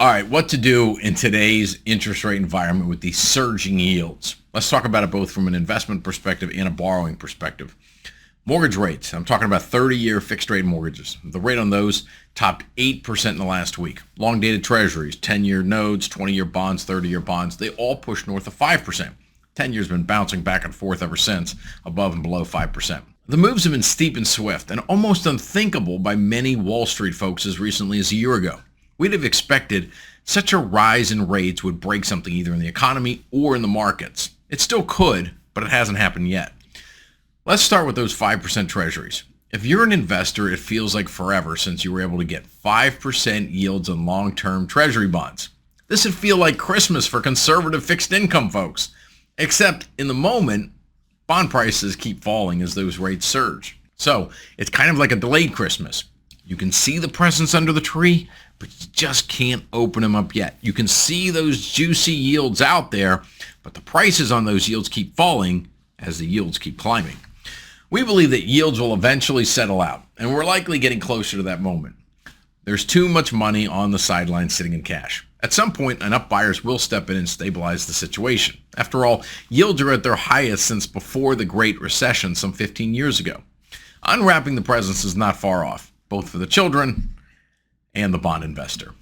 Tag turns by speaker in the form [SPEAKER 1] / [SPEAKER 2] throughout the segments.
[SPEAKER 1] All right, what to do in today's interest rate environment with these surging yields? Let's talk about it both from an investment perspective and a borrowing perspective. Mortgage rates. I'm talking about 30-year fixed rate mortgages. The rate on those topped 8% in the last week. Long-dated treasuries, 10-year notes, 20-year bonds, 30-year bonds, they all pushed north of 5%. 10 years been bouncing back and forth ever since, above and below 5%. The moves have been steep and swift and almost unthinkable by many Wall Street folks as recently as a year ago. We'd have expected such a rise in rates would break something either in the economy or in the markets. It still could, but it hasn't happened yet. Let's start with those 5% treasuries. If you're an investor, it feels like forever since you were able to get 5% yields on long-term treasury bonds. This would feel like Christmas for conservative fixed income folks. Except in the moment, bond prices keep falling as those rates surge. So it's kind of like a delayed Christmas. You can see the presents under the tree, but you just can't open them up yet. You can see those juicy yields out there, but the prices on those yields keep falling as the yields keep climbing. We believe that yields will eventually settle out, and we're likely getting closer to that moment. There's too much money on the sidelines sitting in cash. At some point, enough buyers will step in and stabilize the situation. After all, yields are at their highest since before the Great Recession some 15 years ago. Unwrapping the presents is not far off, both for the children and the bond investor.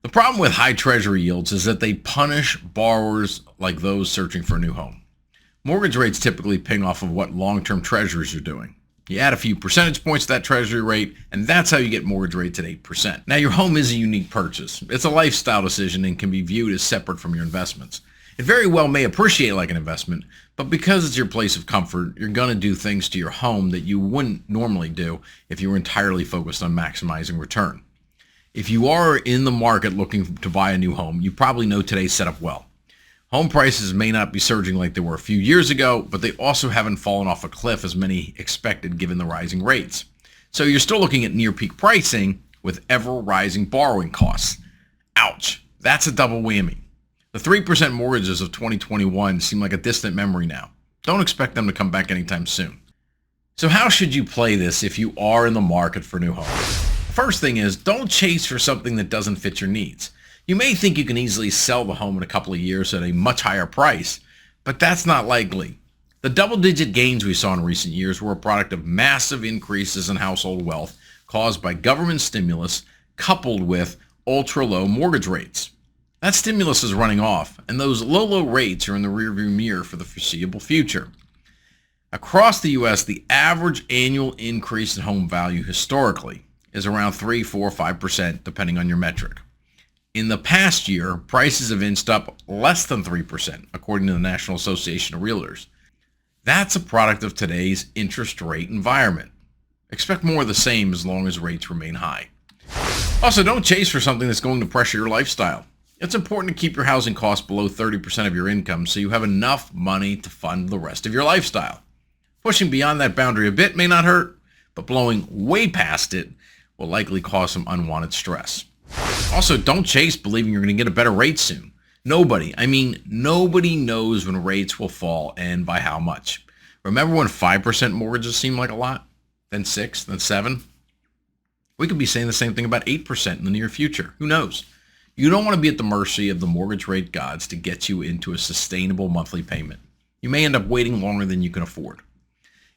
[SPEAKER 1] The problem with high treasury yields is that they punish borrowers like those searching for a new home. Mortgage rates typically ping off of what long-term treasuries are doing. You add a few percentage points to that treasury rate, and that's how you get mortgage rates at 8%. Now, your home is a unique purchase. It's a lifestyle decision and can be viewed as separate from your investments. It very well may appreciate like an investment, but because it's your place of comfort, you're going to do things to your home that you wouldn't normally do if you were entirely focused on maximizing return. If you are in the market looking to buy a new home, you probably know today's setup well. Home prices may not be surging like they were a few years ago, but they also haven't fallen off a cliff as many expected given the rising rates. So you're still looking at near peak pricing with ever rising borrowing costs. Ouch, that's a double whammy. The 3% mortgages of 2021 seem like a distant memory now. Don't expect them to come back anytime soon. So how should you play this if you are in the market for new homes? First thing is, don't chase for something that doesn't fit your needs. You may think you can easily sell the home in a couple of years at a much higher price, but that's not likely. The double-digit gains we saw in recent years were a product of massive increases in household wealth caused by government stimulus coupled with ultra-low mortgage rates. That stimulus is running off, and those low rates are in the rearview mirror for the foreseeable future. Across the U.S., the average annual increase in home value historically is around 3, 4, 5%, depending on your metric. In the past year, prices have inched up less than 3%, according to the National Association of Realtors. That's a product of today's interest rate environment. Expect more of the same as long as rates remain high. Also, don't chase for something that's going to pressure your lifestyle. It's important to keep your housing costs below 30% of your income so you have enough money to fund the rest of your lifestyle. Pushing beyond that boundary a bit may not hurt, but blowing way past it will likely cause some unwanted stress. Also, don't chase believing you're going to get a better rate soon. Nobody knows when rates will fall and by how much. Remember when 5% mortgages seemed like a lot? Then 6, then 7? We could be saying the same thing about 8% in the near future. Who knows? You don't want to be at the mercy of the mortgage rate gods to get you into a sustainable monthly payment. You may end up waiting longer than you can afford.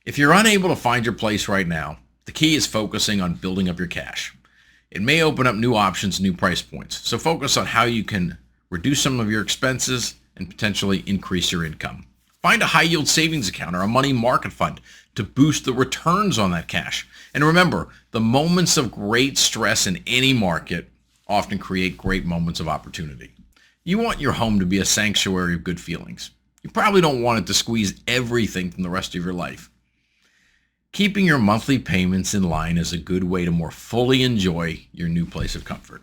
[SPEAKER 1] If you're unable to find your place right now, the key is focusing on building up your cash. It may open up new options, new price points. So focus on how you can reduce some of your expenses and potentially increase your income. Find a high-yield savings account or a money market fund to boost the returns on that cash. And remember, the moments of great stress in any market often create great moments of opportunity. You want your home to be a sanctuary of good feelings. You probably don't want it to squeeze everything from the rest of your life. Keeping your monthly payments in line is a good way to more fully enjoy your new place of comfort.